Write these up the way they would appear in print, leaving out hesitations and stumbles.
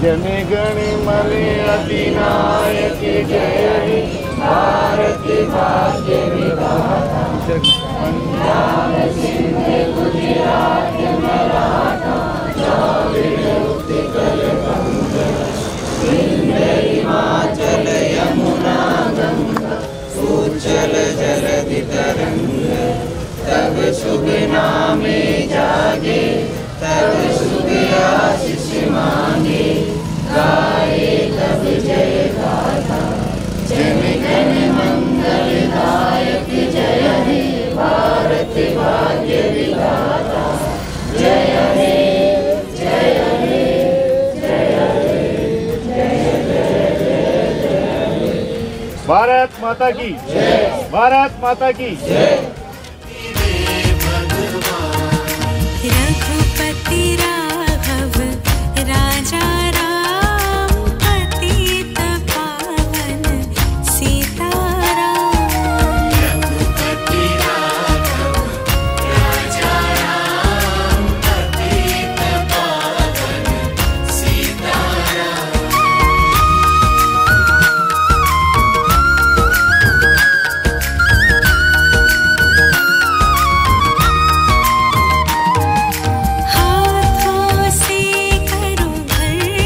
जनगण मन अधिनायक जय हे भारत भाग्य विधाता। पंजाब सिंध गुजरात मराठा द्राविड़ उत्कल बंग विंध्य हिमाचल यमुना गंगा उज्जल जलधि तरंग। तब शुभ नामे जागे तब शुभ आशीष मांगे गाए तब जय गाथा। जनगण मंगल दायक जय हे भारत भाग्य विधाता। जय हे जय हे जय हे जय जय जय। भारत माता की जय। भारत माता की जय। रघुपति राघव राजा राम पतित पावन सीताराम। रघुपति राघव राजा राम पतित पावन सीताराम। हाथों से करो घर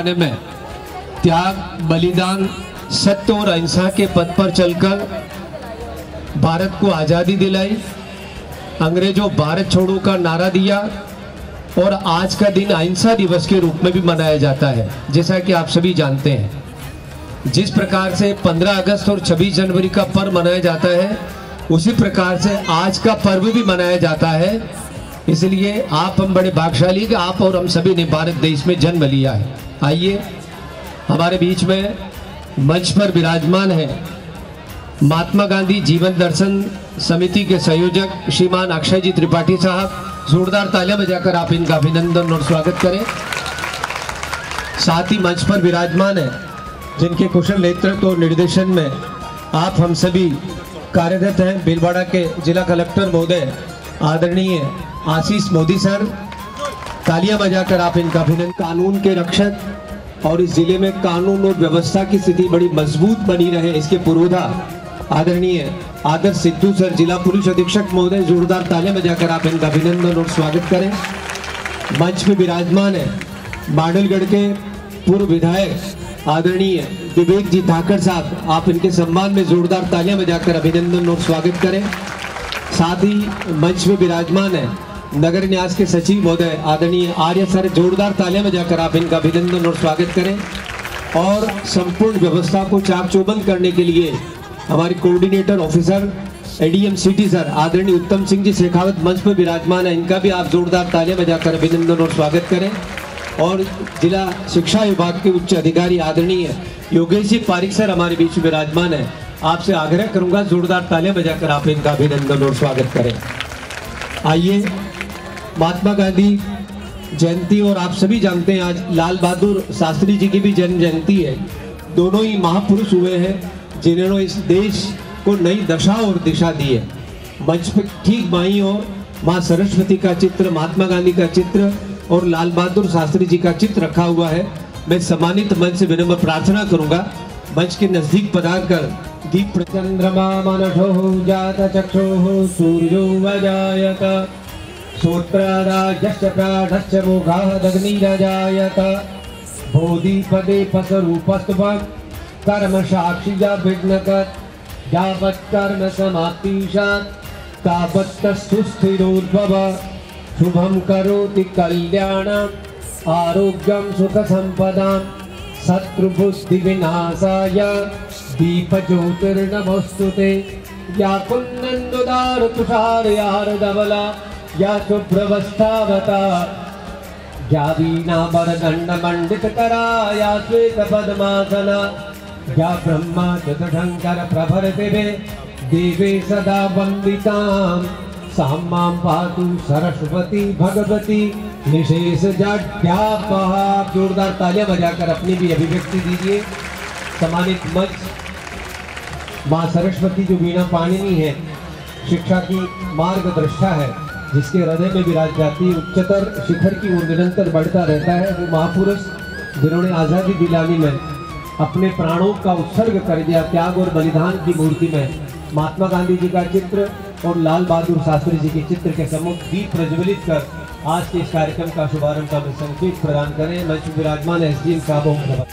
ज़माने में त्याग, बलिदान, सत्य और अहिंसा के पथ पर चलकर भारत को आज़ादी दिलाई, अंग्रेजों भारत छोड़ो का नारा दिया और आज का दिन अहिंसा दिवस के रूप में भी मनाया जाता है। जैसा कि आप सभी जानते हैं, जिस प्रकार से 15 अगस्त और 26 जनवरी का पर्व मनाया जाता है, उसी प्रकार से आज का पर्व भी मनाया जाता है। इसलिए आप हम बड़े भाग्यशाली कि आप और हम सभी ने भारत देश में जन्म लिया है। आइए, हमारे बीच में मंच पर विराजमान है महात्मा गांधी जीवन दर्शन समिति के संयोजक श्रीमान अक्षय जी त्रिपाठी साहब। जोरदार तालियां बजाकर आप इनका अभिनंदन और स्वागत करें। साथ ही मंच पर विराजमान है जिनके कुशल नेतृत्व और निर्देशन में आप हम सभी कार्यरत हैं, भीलवाड़ा के जिला कलेक्टर महोदय आदरणीय आशीष मोदी सर। तालियां बजाकर आप इनका अभिनंदन। कानून के रक्षक और इस जिले में कानून और व्यवस्था की स्थिति बड़ी मजबूत बनी रहे, इसके पुरोधा आदरणीय आदर्श सिद्धू सर, जिला पुलिस अधीक्षक महोदय। जोरदार तालियां बजाकर आप इनका अभिनंदन और स्वागत करें। मंच में विराजमान है मांडलगढ़ के पूर्व विधायक आदरणीय विवेक जी धाकड़ साहब, आप इनके सम्मान में जोरदार तालियां बजाकर अभिनंदन और स्वागत करें। साथ ही मंच में विराजमान है नगर न्यास के सचिव महोदय आदरणीय आर्य सर। जोरदार तालियां बजाकर आप इनका अभिनंदन और स्वागत करें। और संपूर्ण व्यवस्था को चाक चौबंद करने के लिए हमारे coordinator officer ADM city sir आदरणीय उत्तम सिंह जी शेखावत मंच पर विराजमान है, इनका भी आप जोरदार तालियां बजाकर अभिनंदन और स्वागत करें। और जिला शिक्षा विभाग के उच्च अधिकारी आदरणीय योगेश जी पारिक सर हमारे बीच में विराजमान है, आपसे आग्रह करूंगा जोरदार तालियां बजाकर आप इनका अभिनंदन और स्वागत करें। आइए, महात्मा गांधी जयंती और आप सभी जानते हैं आज लाल बहादुर शास्त्री जी की भी जन्म जयंती है। दोनों ही महापुरुष हुए हैं जिन्होंने इस देश को नई दशा और दिशा दी है। मंच पे ठीक बाईं ओर माँ सरस्वती का चित्र, महात्मा गांधी का चित्र और लाल बहादुर शास्त्री जी का चित्र रखा हुआ है। मैं सम्मानित मंच से विनम्र प्रार्थना करूंगा मंच के नजदीक पधार कर दीप चंद्रमा मनठो जात चक्षुः सूर्यो वजायत श्रोत्राराजश्च प्राणश्च मुखादग्निरजायत बोधिपदे पसरूपस्त्वं कर्म साक्षिया विघ्नकत् यावत् कर्म समाप्तिशात् तावत् सुस्थिरोद्भव शुभं करोति कल्याणम् आरोग्यं सुखसम्पदां शत्रुबुद्धिविनाशाय दीपज्योतिर्नमोस्तुते। या कुन्नन्दुदार तुषारयार धवला या शुभ्रवस्त्रावता या वीणावरदण्डमण्डितकरा या श्वेतपद्मासना या ब्रह्मा चतुर्शङ्कर प्रभरतिवे देवे सदा वन्दितां सा मां पातु सरस्वती भगवती निशेष जड्यापहा। जोरदार तालियां बजाकर अपनी भी अभिव्यक्ति दीजिए। सम्मानित मंच मां सरस्वती जो वीणा पाणिनी है, शिक्षा की मार्गदर्शिका है, जिसके हृदय में विराज जाती उच्चतर शिखर की ओर निरंतर बढ़ता रहता है, वो महापुरुष जिन्होंने आज़ादी दिलाने में अपने प्राणों का उत्सर्ग कर दिया, त्याग और बलिदान की मूर्ति में महात्मा गांधी जी का चित्र और लाल बहादुर शास्त्री जी के चित्र के सम्मुख दीप प्रज्वलित कर आज के इस कार्यक्रम का शुभारंभ का संकेत प्रदान करें। मंच विराजमान एसडीएम साहब।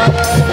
सब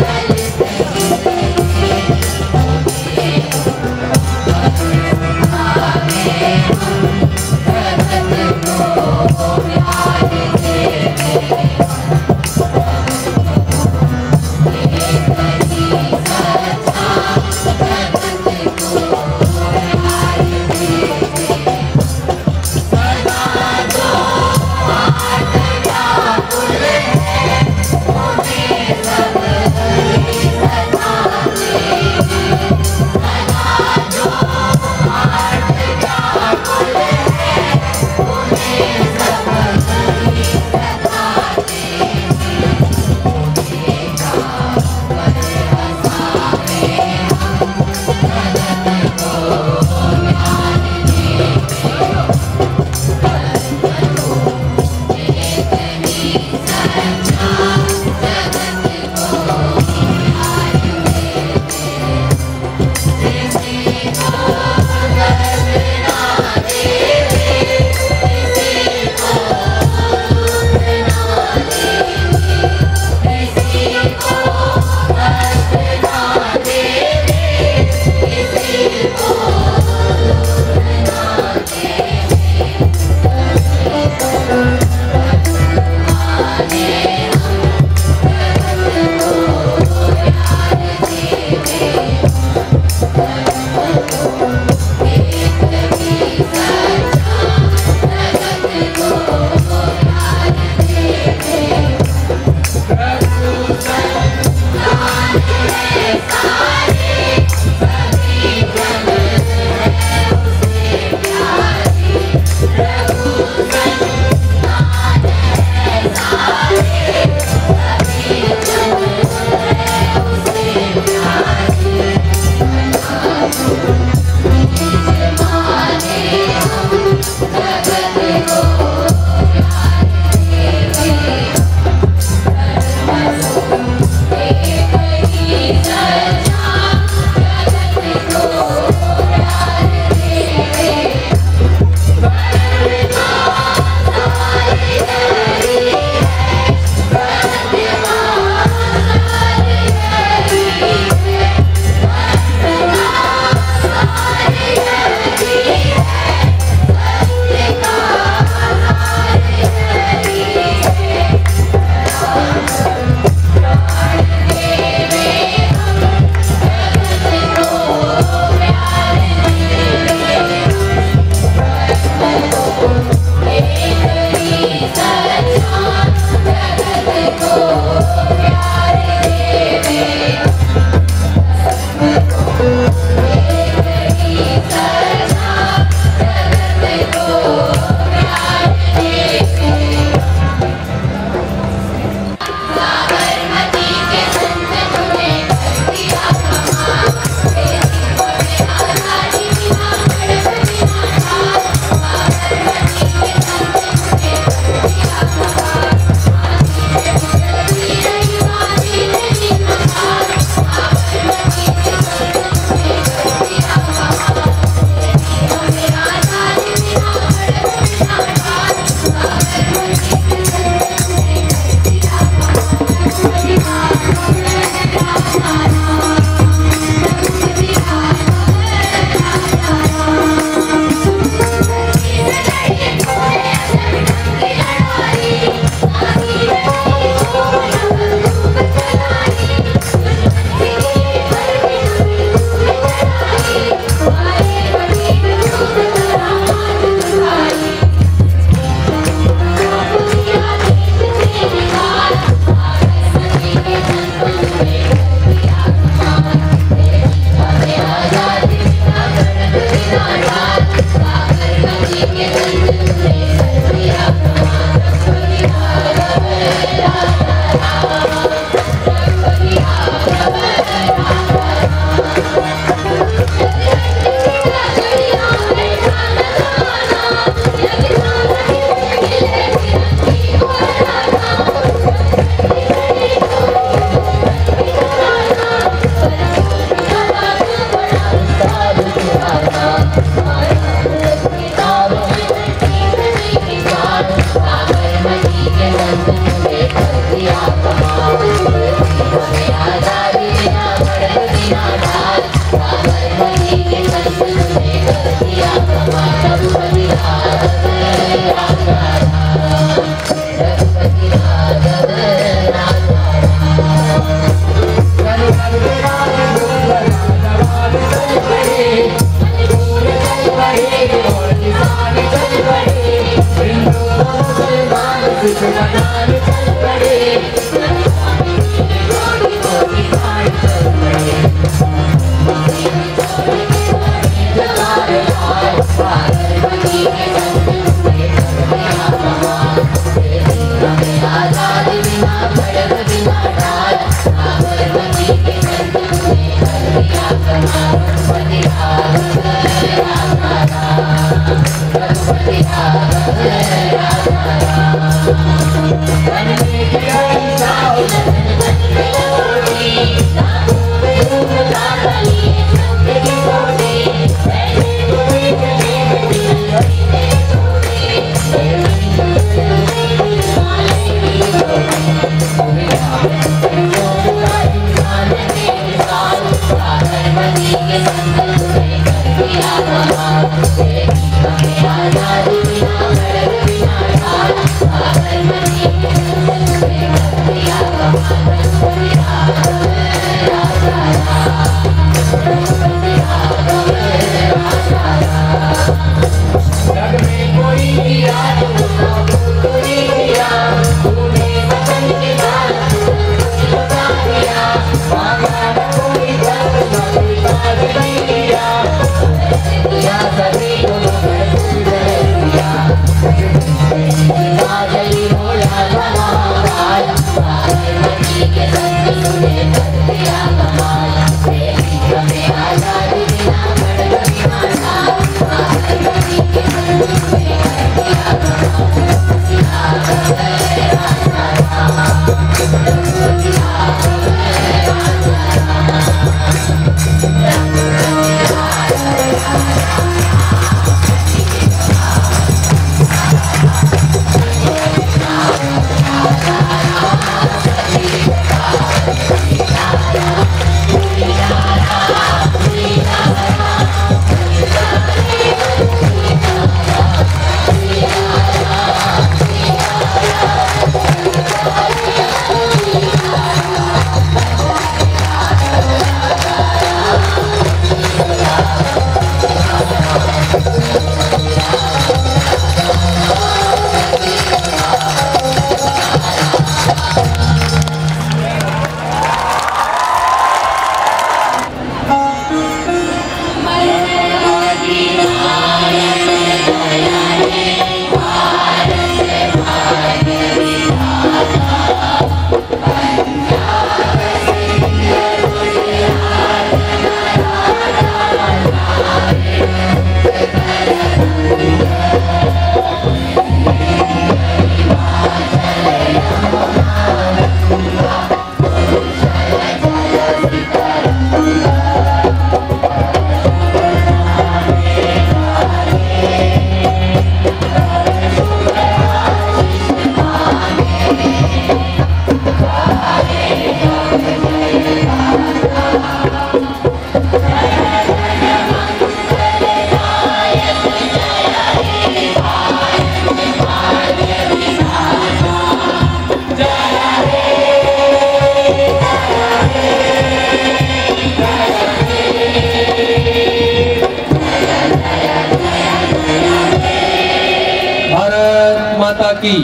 माता की।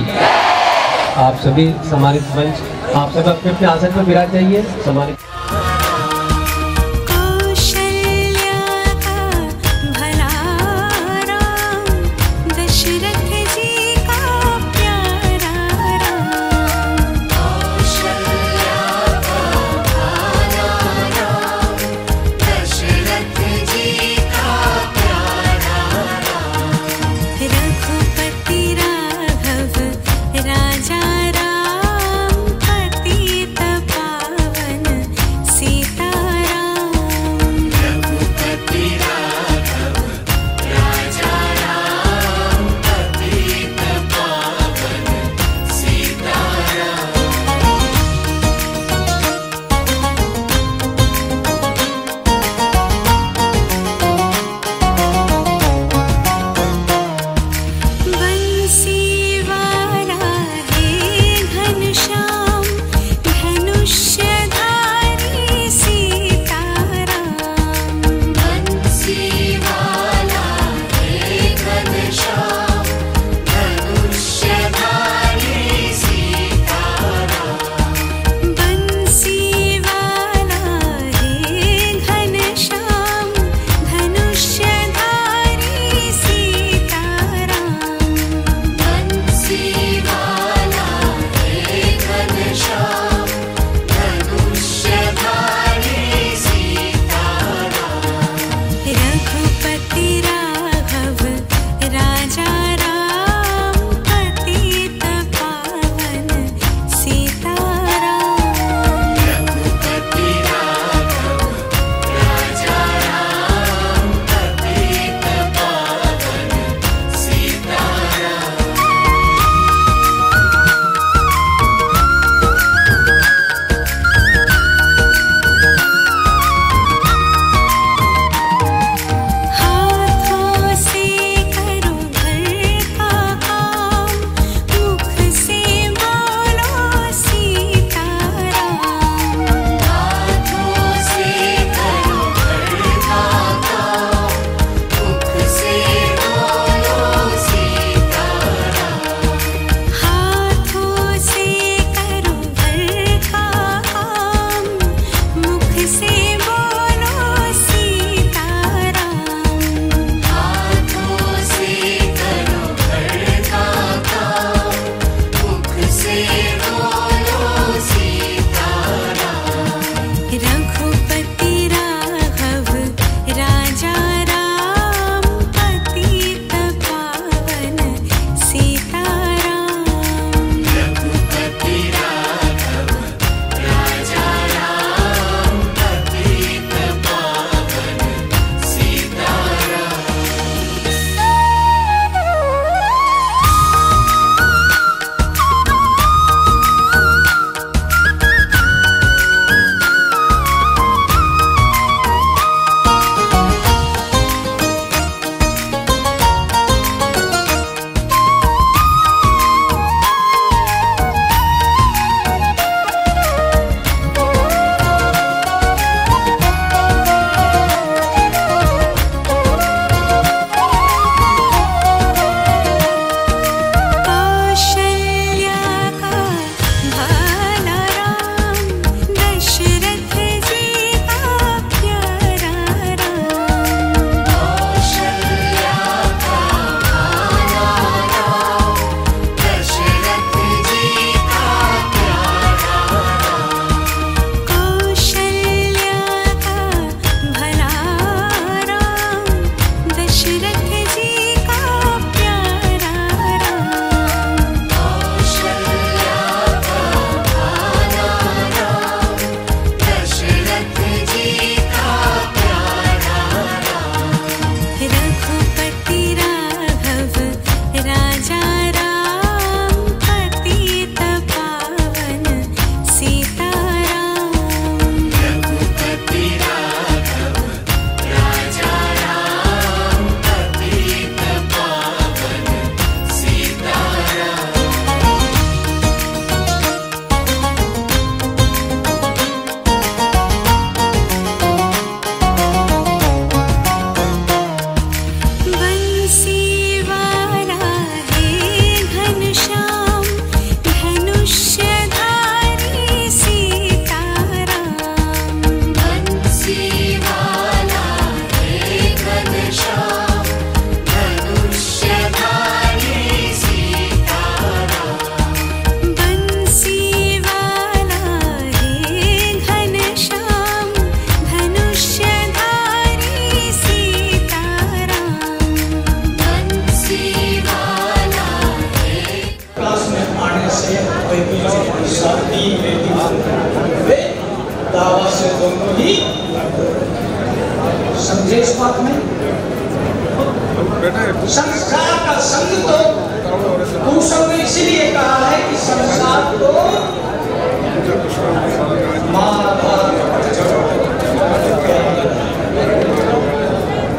आप सभी सम्मानित मंच, आप सब अपने अपने आसन पर विराज जाइए। सम्मानित राजा राम पतित पावन बढ़ावा से दोनों ही समझे इस बात में। संसार का संग तो भूषण ने इसीलिए कहा है कि संसार को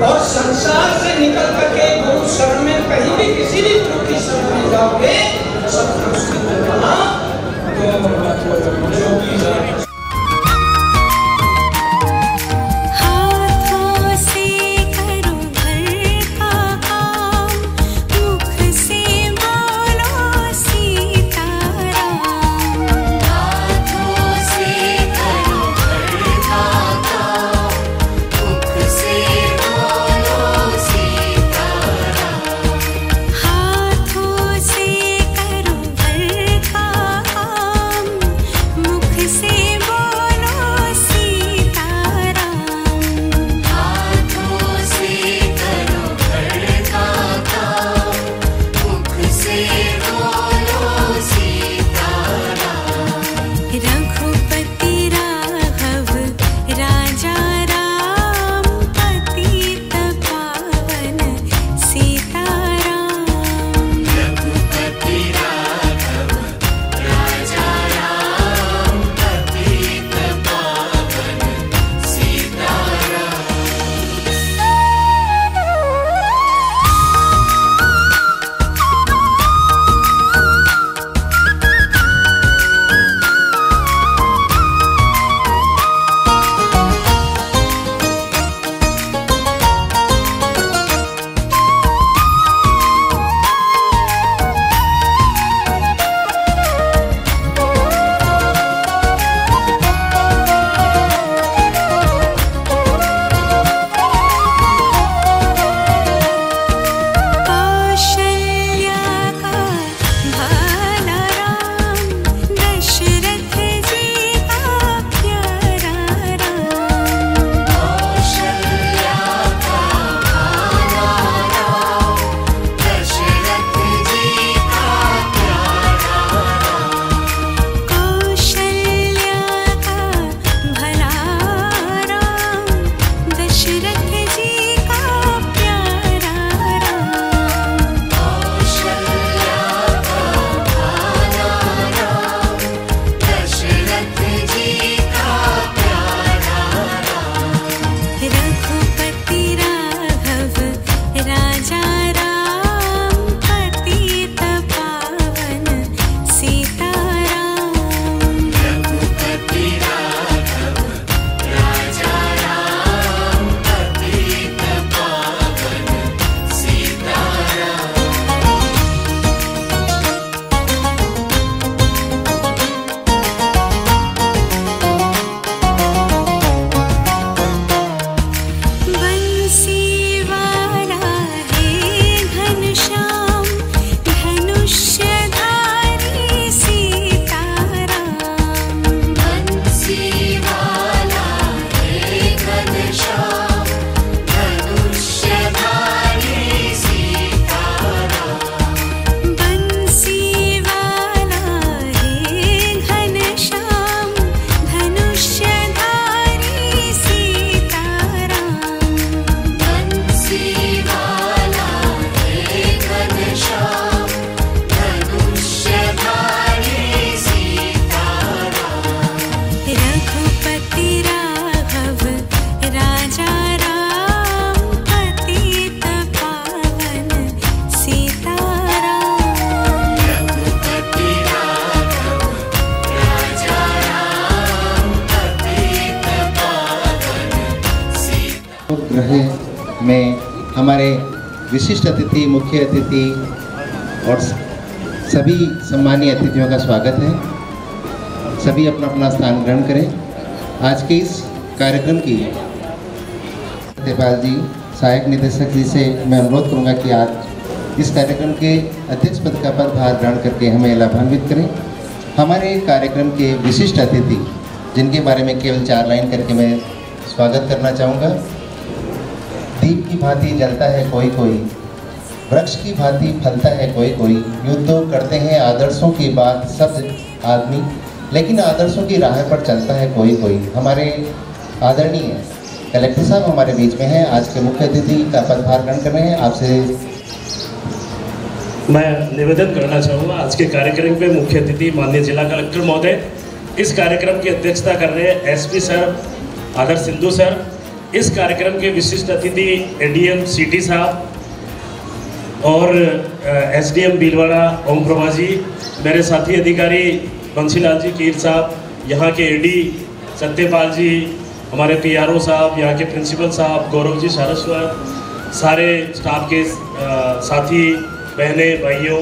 और संसार से निकल करके गुरु शरण में कहीं भी किसी भी गुरु की शरण में जाओगे सब कुछ ग्रह में हमारे विशिष्ट अतिथि, मुख्य अतिथि और सभी सम्मानीय अतिथियों का स्वागत है। सभी अपना अपना स्थान ग्रहण करें। आज के इस कार्यक्रम की सत्यपाल जी, सहायक निदेशक जी से मैं अनुरोध करूंगा कि आज इस कार्यक्रम के अध्यक्ष पद का पदभार ग्रहण करके हमें लाभान्वित करें। हमारे कार्यक्रम के विशिष्ट अतिथि, जिनके बारे में केवल 4 लाइन करके मैं स्वागत करना चाहूँगा। दीप की भांति जलता है कोई कोई, वृक्ष की भांति फलता है कोई कोई, युद्ध करते हैं आदर्शों की बात सब आदमी, लेकिन आदर्शों की राह पर चलता है कोई कोई। हमारे आदरणीय कलेक्टर साहब हमारे बीच में हैं, आज के मुख्य अतिथि का पदभार ग्रहण कर रहे हैं। आपसे मैं निवेदन करना चाहूँगा, आज के कार्यक्रम में मुख्य अतिथि माननीय जिला कलेक्टर महोदय, इस कार्यक्रम की अध्यक्षता कर रहे हैं एसपी सर आदर्श सिंधु सर, इस कार्यक्रम के विशिष्ट अतिथि एडीएम सिटी साहब और एसडीएम भीलवाड़ा ओम प्रभा जी, मेरे साथी अधिकारी बंसीलाल जी कीर साहब, यहाँ के एडी सत्यपाल जी, हमारे पीआरओ साहब, यहाँ के प्रिंसिपल साहब गौरव जी सारस्वत, सारे स्टाफ के साथी बहनें भाइयों।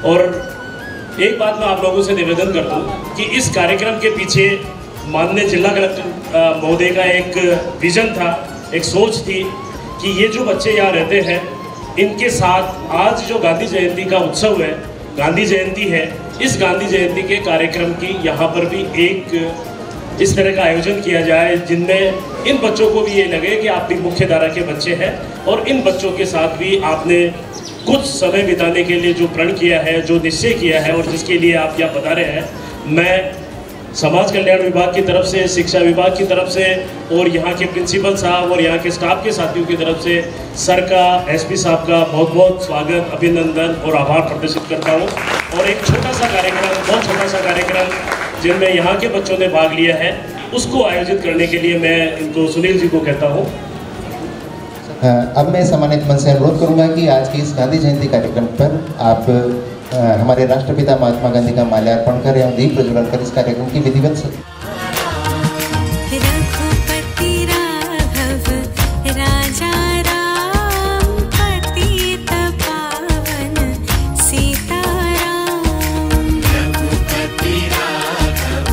और एक बात मैं आप लोगों से निवेदन करता हूँ कि इस कार्यक्रम के पीछे माननीय जिला कलेक्टर महोदय का एक विजन था, एक सोच थी कि ये जो बच्चे यहाँ रहते हैं इनके साथ आज जो गांधी जयंती का उत्सव है, गांधी जयंती है, इस गांधी जयंती के कार्यक्रम की यहाँ पर भी एक इस तरह का आयोजन किया जाए जिनमें इन बच्चों को भी ये लगे कि आप भी मुख्य धारा के बच्चे हैं और इन बच्चों के साथ भी आपने कुछ समय बिताने के लिए जो प्रण किया है, जो निश्चय किया है और जिसके लिए आप यहाँ बता रहे हैं। मैं समाज कल्याण विभाग की तरफ से, शिक्षा विभाग की तरफ से और यहाँ के प्रिंसिपल साहब और यहाँ के स्टाफ के साथियों की तरफ से सर का, एसपी साहब का बहुत बहुत स्वागत, अभिनंदन और आभार प्रदर्शित करता हूँ। और एक छोटा सा कार्यक्रम, बहुत छोटा सा कार्यक्रम जिनमें यहाँ के बच्चों ने भाग लिया है, उसको आयोजित करने के लिए मैं इनको सुनील जी को कहता हूँ। अब मैं सम्मानित मन से अनुरोध करूंगा कि आज की इस गांधी जयंती कार्यक्रम पर आप हमारे राष्ट्रपिता महात्मा गांधी का माल्यार्पण करें एवं दीप प्रज्वलन कर इस कार्यक्रम की विधिवत रघुपति राघव राजा राम पतित पावन सीताराम। रघुपति राघव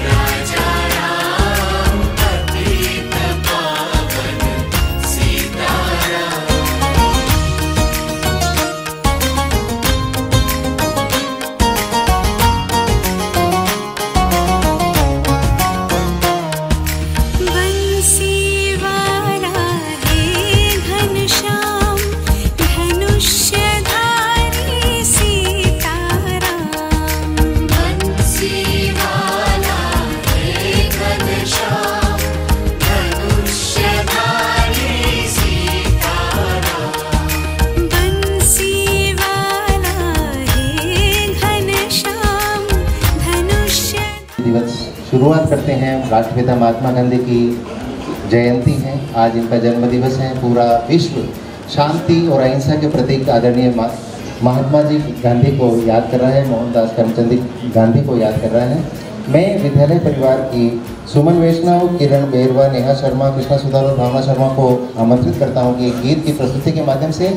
राजा राम पतित पावन सीताराम। शुरुआत करते हैं। राष्ट्रपिता महात्मा गांधी की जयंती है, आज इनका जन्म दिवस है। पूरा विश्व शांति और अहिंसा के प्रतीक आदरणीय महात्मा जी गांधी को याद कर रहा है, मोहनदास करमचंद गांधी को याद कर रहा है। मैं विद्यालय परिवार की सुमन वैष्णव, किरण बेरवा, नेहा शर्मा, कृष्णा सुधार और भावना शर्मा को आमंत्रित करता हूं कि गीत की प्रस्तुति के माध्यम से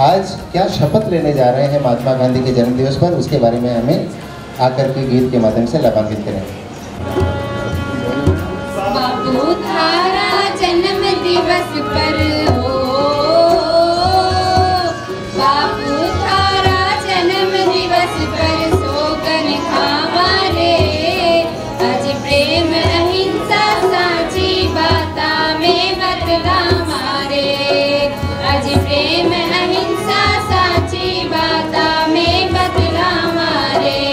आज क्या शपथ लेने जा रहे हैं महात्मा गांधी के जन्म दिवस पर, उसके बारे में हमें आकर के गीत के माध्यम से लाभान्वित करें। बापू थारा जन्म दिवस पर हो, बापू थारा जन्म दिवस पर सोगन खावा रे, आज प्रेम अहिंसा साची बाता में बदला मारे, आज प्रेम अहिंसा साची बाता में बदला मारे।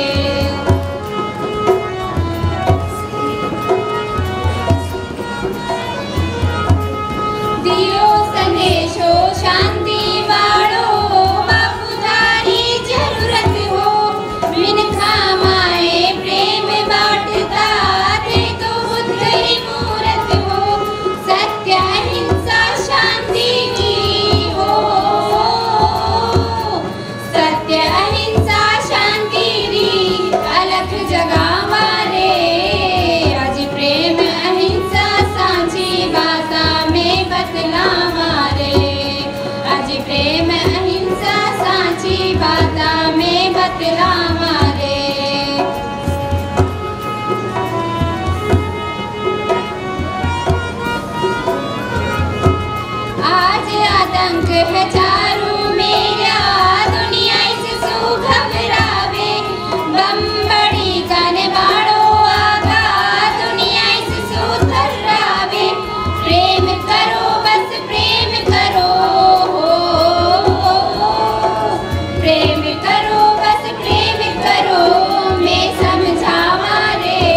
दियो संदेशो शांति वालो, बापू थारी जरूरत हो, मिनखा माए प्रेम बांटता थे तो बुद्ध ही मूरत हो, सत्य अहिंसा शांति की हो, सत्य अहिंसा शांति री अलख जगावा रे, आज प्रेम अहिंसा सांची बाता में बदला मारे, आज प्रेम अहिंसा सांची बाता में बदला मारे। आज आतंक है चारों मेरा, दुनिया इससे घबरावे, बम्बड़ी कने बाड़ो आगा, दुनिया इससे थर्रावे, प्रेम करो बस प्रेम करो, प्रेम करो बस प्रेम करो, मैं समझावा रे,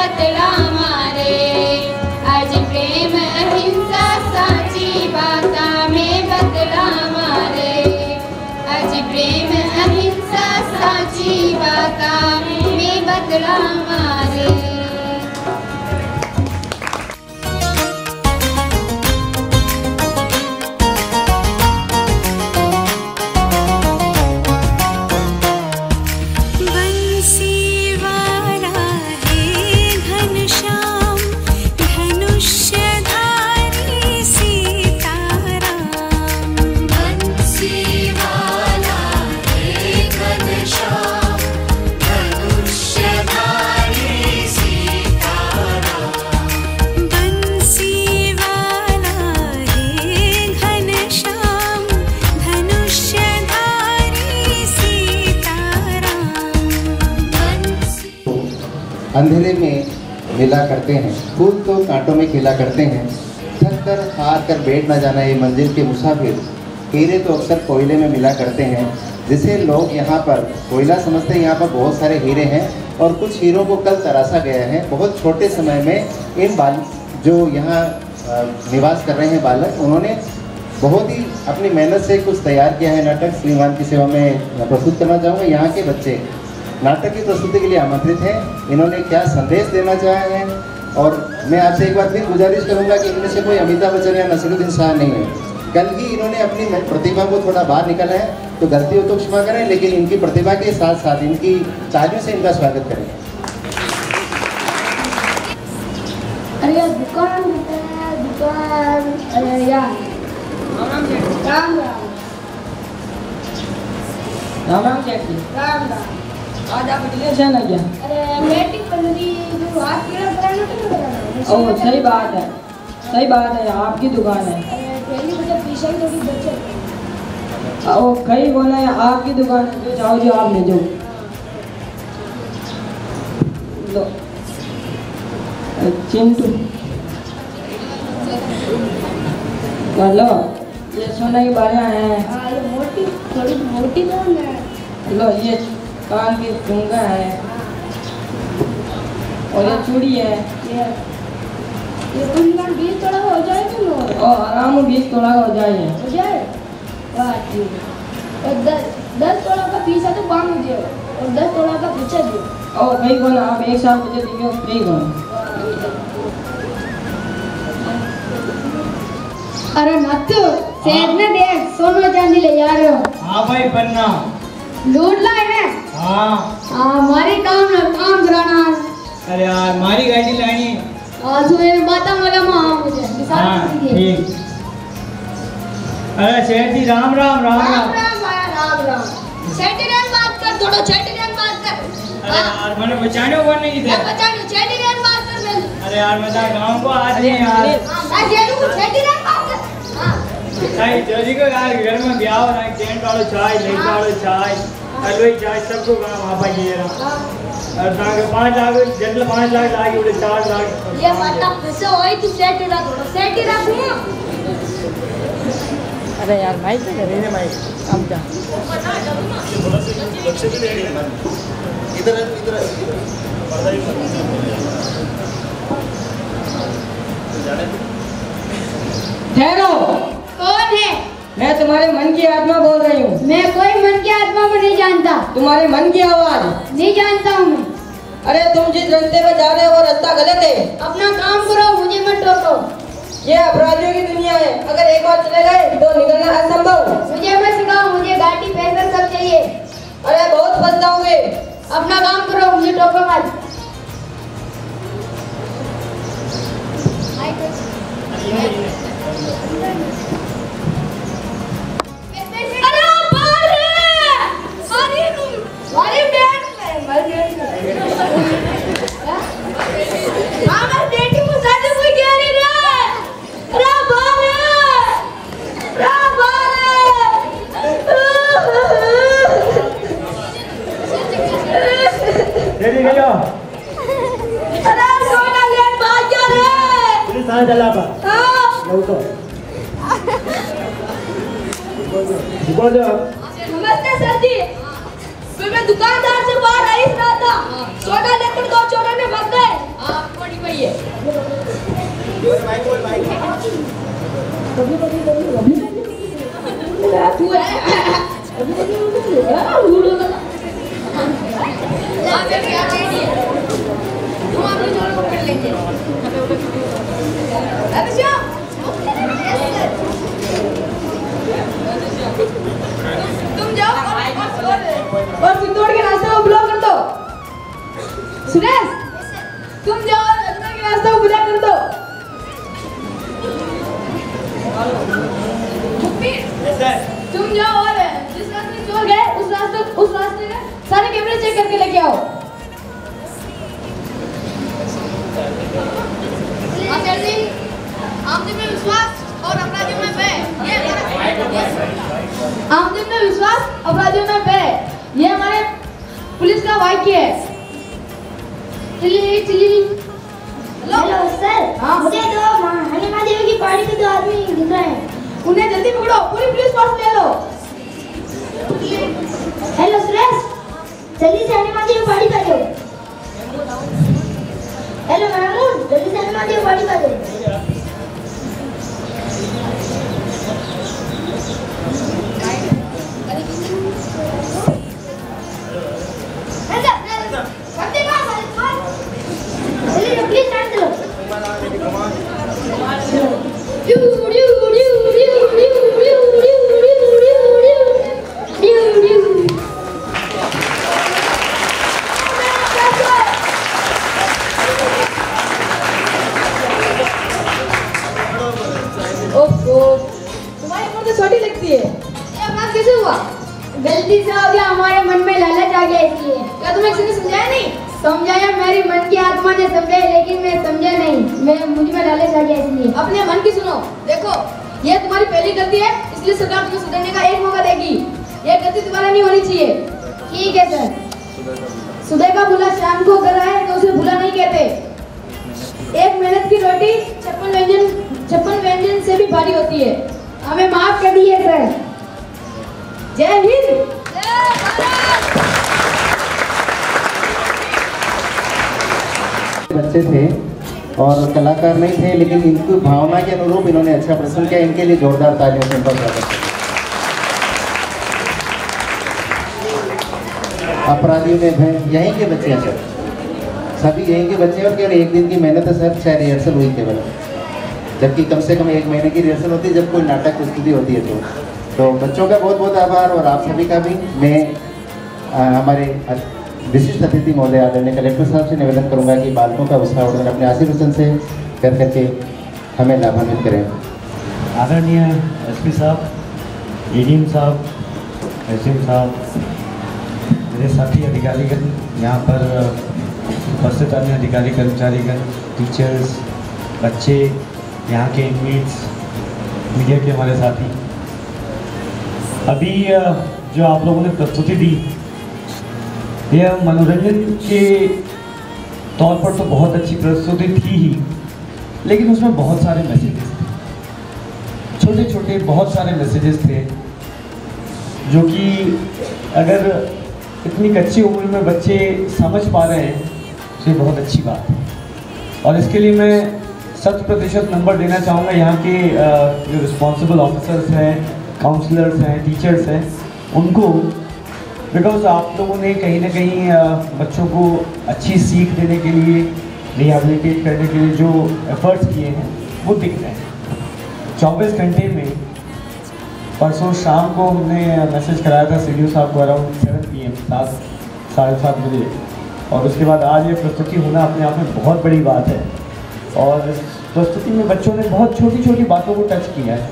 बतला मारे आज प्रेम अहिंसा साची बाता में बतला मारे आज प्रेम अहिंसा साची बाता में बतला मारे अंधेरे में मिला करते हैं, फूल तो कांटों में खिला करते हैं, थक कर हार कर बैठ न जाना ये मंजिल के मुसाफिर, हीरे तो अक्सर कोयले में मिला करते हैं। जिसे लोग यहाँ पर कोयला समझते हैं, यहाँ पर बहुत सारे हीरे हैं और कुछ हीरों को कल तराशा गया है। बहुत छोटे समय में इन जो यहाँ निवास कर रहे हैं बालक, उन्होंने बहुत ही अपनी मेहनत से कुछ तैयार किया है नाटक। श्रीमान की सेवा में प्रस्तुत करना चाहूँगा। यहाँ के बच्चे नाटक की प्रस्तुति के लिए आमंत्रित हैं। इन्होंने क्या संदेश देना चाहे हैं, और मैं आपसे एक बार फिर गुजारिश करूंगा कि इनमें से कोई अमिताभ बच्चन या नसीरुद्दीन शाह नहीं है। कल ही इन्होंने अपनी प्रतिभा को थोड़ा बाहर निकाला है, तो गलती हो तो क्षमा करें, लेकिन इनकी प्रतिभा के साथ साथ इनकी तालियों से इनका स्वागत करें। अरे यार दुकान दुकान, अरे यार राम राम राम राम चेटी। राम राम। आज आप रिलेशन है क्या? अरे मैट्रिक पढ़ी जो हाथ कीड़ा कराना तो कराना। ओह सही बात है, सही बात है, आपकी दुकान है। अरे पहली बजे पीछे ही थोड़ी बचे। ओह कहीं बोला है आपकी दुकान है, जो चाहो जो आप ले जाओ। लो चिंटू लो, ये सोने की बालियाँ हैं। हाँ ये मोटी, थोड़ी मोटी तो है। लो ये कान की कंगा है और ये चूड़ी है। ये कुंदन 20 तोड़ा हो जाए तो लो। और आराम 20 तोड़ा हो जाए। हो जाए? वाह ठीक है। और 10 तोड़ा का पीछा तो बांध दियो और 10 तोड़ा का पीछा दियो। और कहीं को ना आप एक साल मुझे दियो कहीं को। अरे नाथू सेठ ने देख सोना चांदी ले जा रहे हो। हाँ भाई पन्ना लूट लाए हैं। हाँ हमारी काम कराना। अरे यार मारी गाड़ी लानी। तुम्हें बाता वाला माँ मुझे हाँ ठीक। अरे सेठ जी राम राम राम राम। राम राम। सेठियान बात कर, थोड़ा सेठियान बात कर। अरे यार मैंने बचाने को नहीं थे। बचाने सेठियान बात कर मैं। अरे यार मैं गाँव को आज नहीं यार। मैं जेलू को सेठियान बात कर। नहीं जोजी को यार घर में ब्याह हो रहा है, टेंट वालों चाय, लेट वालों चाय, हलवाई चाय, सबको वहाँ पर ये रहा। और ताकि 5 लाख जनरल 5 लाख लागे बोले 4 लाख। ये मतलब पैसे होई तू सेठियान थोड़ा सेठियान नहीं। अरे यार भाई से नहीं नहीं भाई अब जा। इधर इधर ठहरो। कौन है? मैं तुम्हारे मन की आत्मा बोल रही हूँ। मैं कोई मन की आत्मा को नहीं जानता। तुम्हारे मन की आवाज नहीं जानता हूँ मैं। अरे तुम जिस रास्ते पे जा रहे हो वो रास्ता गलत है। अपना काम करो, मुझे मत टोको। ये अपराधियों की दुनिया है, अगर एक बार चले गए तो निकलना असंभव। मुझे मत सिखाओ, मुझे गाड़ी पैसा सब चाहिए। अरे बहुत पछताओगे। अपना काम करो, मुझे टोको मत। चला पा तो नमस्ते सर जी। फिर मैं दुकानदार से बाहर आई रहा था, सोना लेकर 2 चोरों ने भाग गए। तुम जाओ और अंदर के रास्ते को खुला कर दो। तुम जाओ और जिस रास्ते चोर गए उस रास्ते का सारे कैमरे चेक करके लेके आओ। आमदनी में विश्वास और अपराधियों में भय, आमदनी में विश्वास अपराधियों में भय, ये हमारे पुलिस का वाक्य है। हेलो सर, मुझे तो हनुमा देवी की पार्टी के 2 आदमी दिख रहे हैं। उन्हें जल्दी पकड़ो, पूरी पुलिस फोर्स ले लो। हेलो सुरेश, जल्दी से हनुमा देवी पार्टी कर दो। हेलो महमूद, जल्दी से हनुमा देवी पार्टी कर दो। प्लीज स्टैंड करो। तुम्हारी उम्र तो छोटी लगती है। ये अपराध कैसे हुआ? गलती से हो गया, हमारे मन में लालच आ गया इसलिए। क्या तुम्हें किसी ने समझाया नहीं? समझाया, मेरी मन की आत्मा ने समझाया, लेकिन मैं समझा नहीं। मुझ में लालच आ गया इसलिए। अपने मन की सुनो। देखो, ये तुम्हारी पहली गलती है, इसलिए सरकार तुम्हें सुधरने का एक मौका देगी। ये गलती दोबारा नहीं होनी चाहिए। ठीक है सर। सुबह का भूला शाम को अगर आए तो उसे भूला नहीं कहते। एक मेहनत की रोटी 56 व्यंजन से भी भारी होती है। हमें माफ कर दिए सर। जय हिंद। बच्चे थे और कलाकार नहीं थे, लेकिन इनकी भावना के अनुरूप इन्होंने अच्छा प्रदर्शन किया। इनके लिए जोरदार तालियों से इनका स्वागत है। अपराधियों में भय, यहीं के बच्चे हैं सर, सभी यहीं के बच्चे हैं। और केवल एक दिन की मेहनत है सर, 6 रिहर्सल हुई केवल, जबकि कम से कम 1 महीने की रिहर्सल होती है जब कोई नाटक प्रस्तुति होती है। तो बच्चों का बहुत बहुत आभार, और आप सभी का भी। मैं हमारे विशिष्ट अतिथि महोदय आदरणीय कलेक्टर साहब से निवेदन करूंगा कि बालकों का उत्साहवर्धन अपने आशीर्वचन से कर करके हमें लाभान्वित करें। आदरणीय एसपी साहब, एडीएम साहब, एसएम साहब, मेरे साथी अधिकारीगण, यहाँ पर उपस्थित अन्य अधिकारी कर्मचारीगण, टीचर्स, बच्चे, यहाँ के इनमेट्स, मीडिया के हमारे साथी, अभी जो आप लोगों ने प्रस्तुति दी, यह मनोरंजन के तौर पर तो बहुत अच्छी प्रस्तुति थी ही, लेकिन उसमें बहुत सारे मैसेजेस थे, छोटे छोटे बहुत सारे मैसेजेस थे, जो कि अगर इतनी कच्ची उम्र में बच्चे समझ पा रहे हैं तो ये बहुत अच्छी बात है। और इसके लिए मैं 100% नंबर देना चाहूँगा यहाँ के जो रिस्पॉन्सिबल ऑफिसर्स हैं, काउंसलर्स हैं, टीचर्स हैं, उनको, बिकॉज आप लोगों ने कहीं ना कहीं बच्चों को अच्छी सीख देने के लिए, रिहैबिलिटेट करने के लिए जो एफर्ट्स किए हैं वो दिख रहे हैं। 24 घंटे में परसों शाम को हमने मैसेज कराया था सीडीओ साहब को अराउंड 7 PM, 7-7:30 बजे, और उसके बाद आज ये प्रस्तुति होना अपने आप में बहुत बड़ी बात है। और इस प्रस्तुति में बच्चों ने बहुत छोटी छोटी बातों को टच किया है।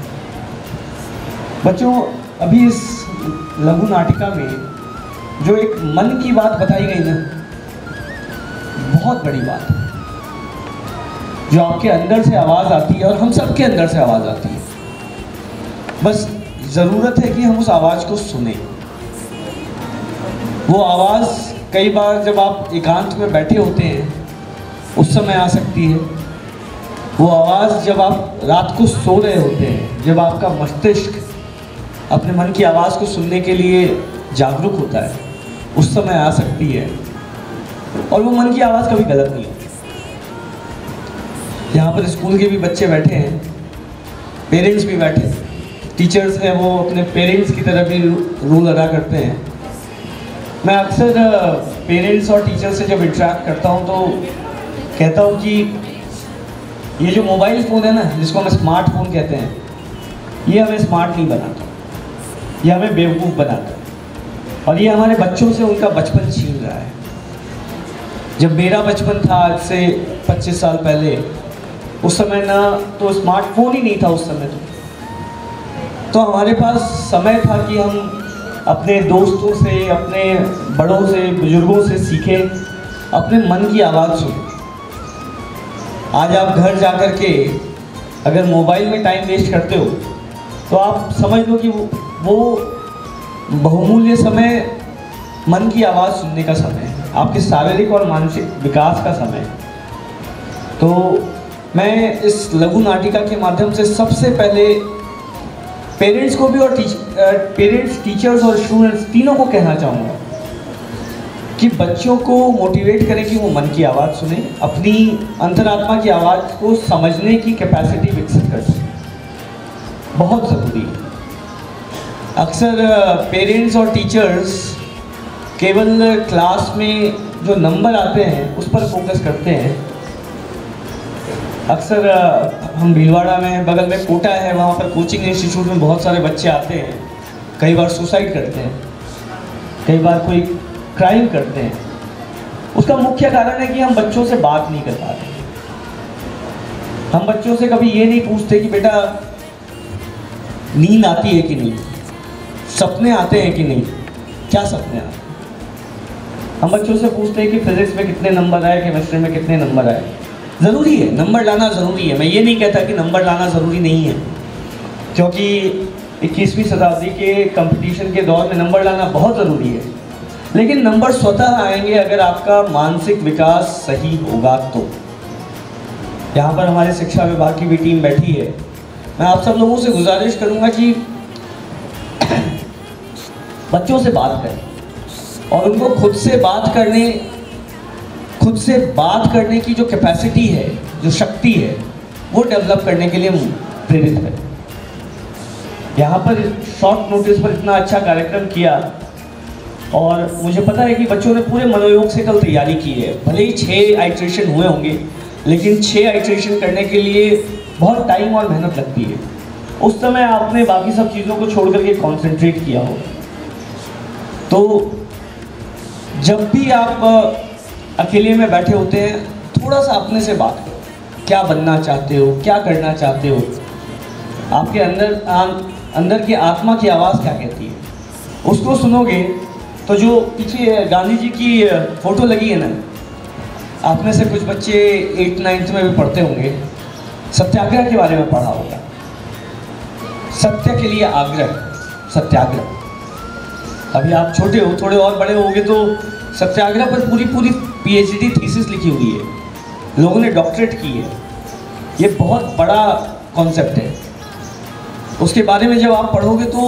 बच्चों, अभी इस लघु नाटिका में जो एक मन की बात बताई गई ना, बहुत बड़ी बात है, जो आपके अंदर से आवाज़ आती है और हम सब के अंदर से आवाज़ आती है। बस ज़रूरत है कि हम उस आवाज़ को सुने। वो आवाज़ कई बार जब आप एकांत में बैठे होते हैं उस समय आ सकती है। वो आवाज़ जब आप रात को सो रहे होते हैं, जब आपका मस्तिष्क अपने मन की आवाज़ को सुनने के लिए जागरूक होता है, उस समय आ सकती है। और वो मन की आवाज़ कभी गलत नहीं होती। यहाँ पर स्कूल के भी बच्चे बैठे हैं, पेरेंट्स भी बैठे हैं, टीचर्स हैं, वो अपने पेरेंट्स की तरह भी रोल अदा करते हैं। मैं अक्सर पेरेंट्स और टीचर्स से जब इंटरेक्ट करता हूँ तो कहता हूँ कि ये जो मोबाइल फ़ोन है ना, जिसको हम स्मार्टफोन कहते हैं, ये हमें स्मार्ट नहीं बनाता, ये हमें बेवकूफ़ बनाता है, और ये हमारे बच्चों से उनका बचपन छीन रहा है। जब मेरा बचपन था आज से 25 साल पहले, उस समय ना तो स्मार्टफोन ही नहीं था उस समय तो हमारे पास समय था कि हम अपने दोस्तों से, अपने बड़ों से, बुजुर्गों से सीखें, अपने मन की आवाज़ सुनें। आज आप घर जा कर के अगर मोबाइल में टाइम वेस्ट करते हो तो आप समझ लो कि वो बहुमूल्य समय मन की आवाज़ सुनने का समय है, आपके शारीरिक और मानसिक विकास का समय है। तो मैं इस लघु नाटिका के माध्यम से सबसे पहले पेरेंट्स को भी और पेरेंट्स, टीचर्स और स्टूडेंट्स तीनों को कहना चाहूँगा कि बच्चों को मोटिवेट करें कि वो मन की आवाज़ सुने, अपनी अंतरात्मा की आवाज़ को समझने की कैपेसिटी विकसित कर सकें, बहुत ज़रूरी है। अक्सर पेरेंट्स और टीचर्स केवल क्लास में जो नंबर आते हैं उस पर फोकस करते हैं। अक्सर हम भीलवाड़ा में, बगल में कोटा है, वहाँ पर कोचिंग इंस्टीट्यूट में बहुत सारे बच्चे आते हैं, कई बार सुसाइड करते हैं, कई बार कोई क्राइम करते हैं। उसका मुख्य कारण है कि हम बच्चों से बात नहीं कर पाते। हम बच्चों से कभी ये नहीं पूछते कि बेटा नींद आती है कि नहीं, सपने आते हैं कि नहीं, क्या सपने आते हैं। हम बच्चों से पूछते हैं कि फिजिक्स में कितने नंबर आए, केमिस्ट्री में कितने नंबर आए। ज़रूरी है, नंबर लाना ज़रूरी है, मैं ये नहीं कहता कि नंबर लाना ज़रूरी नहीं है, क्योंकि 21वीं शताब्दी के कंपटीशन के दौर में नंबर लाना बहुत ज़रूरी है। लेकिन नंबर स्वतः आएंगे अगर आपका मानसिक विकास सही होगा तो। यहाँ पर हमारे शिक्षा विभाग की भी टीम बैठी है, मैं आप सब लोगों से गुजारिश करूँगा कि बच्चों से बात करें और उनको खुद से बात करने की जो कैपेसिटी है, जो शक्ति है, वो डेवलप करने के लिए प्रेरित करें। यहाँ पर शॉर्ट नोटिस पर इतना अच्छा कार्यक्रम किया और मुझे पता है कि बच्चों ने पूरे मनोयोग से कल तैयारी की है। भले ही 6 आइट्रेशन हुए होंगे, लेकिन 6 आइट्रेशन करने के लिए बहुत टाइम और मेहनत लगती है। उस समय आपने बाकी सब चीज़ों को छोड़ करके कॉन्सेंट्रेट किया हो। तो जब भी आप अकेले में बैठे होते हैं, थोड़ा सा अपने से बात करो, क्या बनना चाहते हो, क्या करना चाहते हो, आपके अंदर की आत्मा की आवाज़ क्या कहती है, उसको सुनोगे तो जो पीछे गांधी जी की फ़ोटो लगी है ना, आप में से कुछ बच्चे 8th-9th में भी पढ़ते होंगे, सत्याग्रह के बारे में पढ़ा होगा। सत्य के लिए आग्रह, सत्याग्रह। अभी आप छोटे हो, थोड़े और बड़े होगे तो सत्याग्रह पर पूरी PhD थीसिस लिखी हुई है, लोगों ने डॉक्टरेट की है। ये बहुत बड़ा कॉन्सेप्ट है। उसके बारे में जब आप पढ़ोगे तो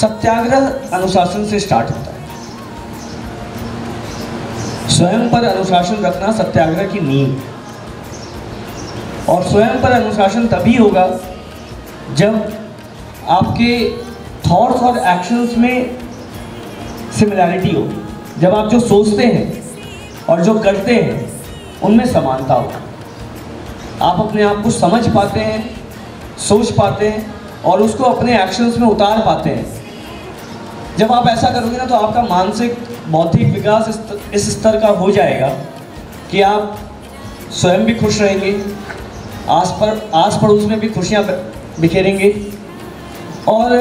सत्याग्रह अनुशासन से स्टार्ट होता है। स्वयं पर अनुशासन रखना सत्याग्रह की नींव। और स्वयं पर अनुशासन तभी होगा जब आपके थॉट्स और एक्शंस में सिमिलैरिटी होगी, जब आप जो सोचते हैं और जो करते हैं उनमें समानता हो, आप अपने आप को समझ पाते हैं, सोच पाते हैं और उसको अपने एक्शंस में उतार पाते हैं। जब आप ऐसा करोगे ना तो आपका मानसिक बौद्धिक विकास इस स्तर का हो जाएगा कि आप स्वयं भी खुश रहेंगे, आस पड़ोस में भी खुशियाँ बिखेरेंगे और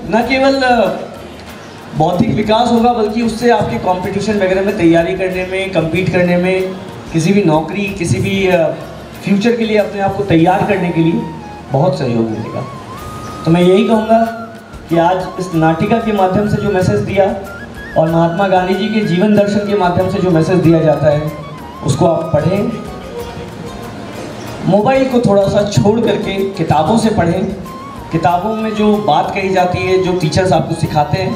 न केवल बौद्धिक विकास होगा बल्कि उससे आपके कंपटीशन वगैरह में तैयारी करने में, compete करने में, किसी भी नौकरी, किसी भी फ्यूचर के लिए अपने आप को तैयार करने के लिए बहुत सहयोग मिलेगा। तो मैं यही कहूँगा कि आज इस नाटिका के माध्यम से जो मैसेज दिया और महात्मा गांधी जी के जीवन दर्शन के माध्यम से जो मैसेज दिया जाता है उसको आप पढ़ें। मोबाइल को थोड़ा सा छोड़ करके किताबों से पढ़ें। किताबों में जो बात कही जाती है, जो टीचर्स आपको सिखाते हैं,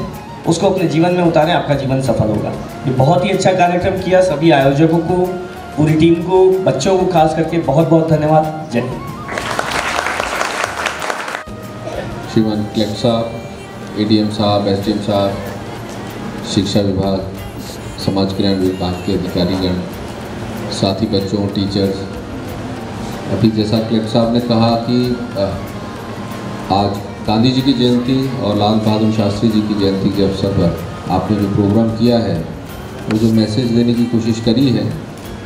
उसको अपने जीवन में उतारें, आपका जीवन सफल होगा। ये बहुत ही अच्छा कार्यक्रम किया। सभी आयोजकों को, पूरी टीम को, बच्चों को खास करके बहुत बहुत धन्यवाद। जय हिंद। श्रीमान कलेक्टर साहब, ADM साहब, SDM साहब, शिक्षा विभाग, समाज कल्याण विभाग के अधिकारीगण, साथी बच्चों, टीचर्स, अभी जैसा कलेक्टर साहब ने कहा कि आज गांधी जी की जयंती और लाल बहादुर शास्त्री जी की जयंती के अवसर पर आपने जो प्रोग्राम किया है, वो जो मैसेज देने की कोशिश करी है,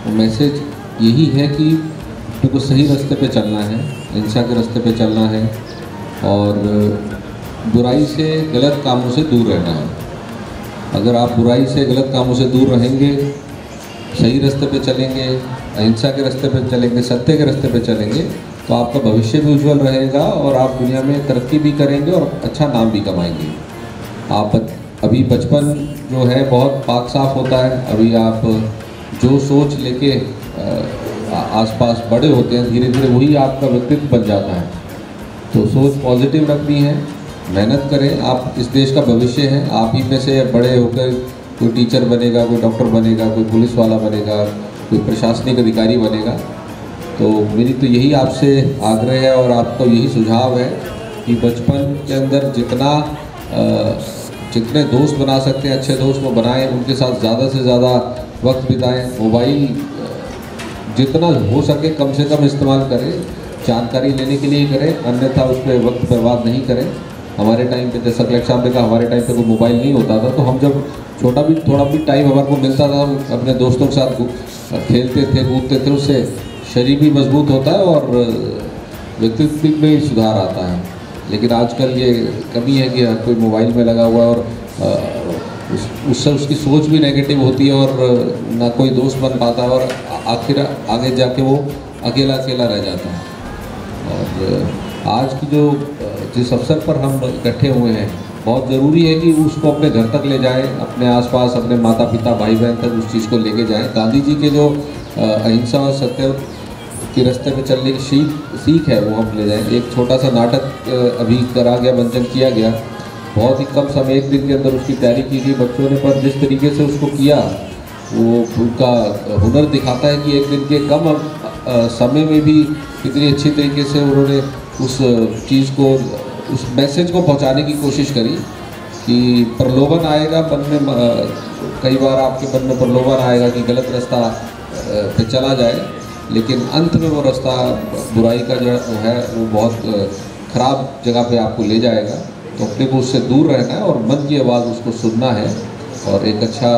वो मैसेज यही है कि तुमको सही रास्ते पे चलना है, हिंसा के रास्ते पे चलना है और बुराई से, गलत कामों से दूर रहना है। अगर आप बुराई से, गलत कामों से दूर रहेंगे, सही रास्ते पे चलेंगे, अहिंसा के रास्ते पे चलेंगे, सत्य के रास्ते पे चलेंगे, तो आपका भविष्य भी उज्जवल रहेगा और आप दुनिया में तरक्की भी करेंगे और अच्छा नाम भी कमाएंगे। आप अभी बचपन जो है बहुत पाक साफ होता है। अभी आप जो सोच लेके आसपास बड़े होते हैं, धीरे धीरे वही आपका व्यक्तित्व बन जाता है। तो सोच पॉजिटिव रखनी है, मेहनत करें। आप इस देश का भविष्य हैं। आप ही में से बड़े होकर कोई टीचर बनेगा, कोई डॉक्टर बनेगा, कोई पुलिस वाला बनेगा, कोई प्रशासनिक अधिकारी बनेगा। तो मेरी तो यही आपसे आग्रह है और आपको यही सुझाव है कि बचपन के अंदर जितने दोस्त बना सकते हैं, अच्छे दोस्त वो बनाएं, उनके साथ ज़्यादा से ज़्यादा वक्त बिताएं। मोबाइल जितना हो सके कम से कम इस्तेमाल करें, जानकारी लेने के लिए ही करें, अन्यथा उस पर वक्त बर्बाद नहीं करें। हमारे टाइम पे, जैसा कलेक्टर साहब ने कहा, हमारे टाइम पे कोई मोबाइल नहीं होता था, तो हम जब थोड़ा भी टाइम हमारे को मिलता था, हम अपने दोस्तों के साथ खेलते थे, कूदते थे। उससे शरीर भी मजबूत होता है और व्यक्तित्व में भी सुधार आता है। लेकिन आजकल ये कमी है कि हर कोई मोबाइल में लगा हुआ है और उससे उसकी सोच भी नेगेटिव होती है और ना कोई दोस्त बन पाता है और आखिर आगे जाके वो अकेला रह जाता है। और आज की जिस अवसर पर हम इकट्ठे हुए हैं, बहुत ज़रूरी है कि उसको अपने घर तक ले जाएं, अपने आसपास अपने माता पिता भाई बहन तक उस चीज़ को लेके जाएं। गांधी जी के जो अहिंसा और सत्य के रास्ते पे चलने की सीख है वो हम ले जाएं। एक छोटा सा नाटक अभी करा गया, मंचन किया गया, बहुत ही कम समय, 1 दिन के अंदर उसकी तैयारी की गई बच्चों ने, पर जिस तरीके से उसको किया वो उनका हुनर दिखाता है कि 1 दिन के कम समय में भी कितनी अच्छी तरीके से उन्होंने उस चीज़ को, उस मैसेज को पहुंचाने की कोशिश करी कि प्रलोभन आएगा मन में, कई बार आपके मन में प्रलोभन आएगा कि गलत रास्ता पे चला जाए, लेकिन अंत में वो रास्ता बुराई का जो है वो बहुत ख़राब जगह पे आपको ले जाएगा। तो अपने को उससे दूर रहना है और मन की आवाज़ उसको सुनना है और एक अच्छा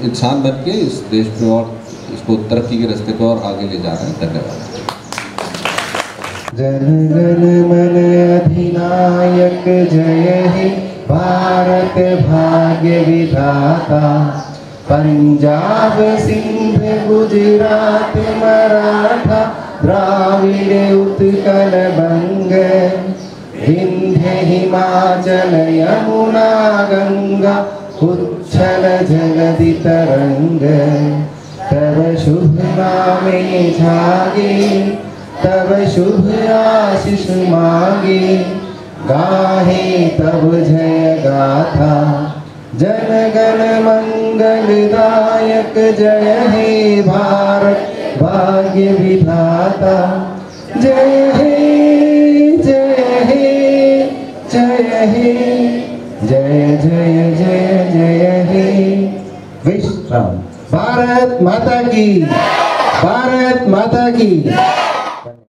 इंसान बन के इस देश में और इसको तरक्की के रास्ते पर और आगे ले जाना है। धन्यवाद। जन गण मन अधिनायक जय हे भारत भाग्य विधाता, पंजाब सिंध गुजरात मराठा द्राविड़ उत्कल बंग, विंध्य हिमाचल यमुना गंगा उच्छल जगति तरंग, तब शुभ नामे जागे, तब शुभ आशीष मांगे, गाहे तब जय गाथा, जन गण मंगलदायक जय हे भारत भाग्य विधाता, जय हे जय हे जय हे जय जय जय जय हे। विश्राम। भारत माता की, भारत माता की।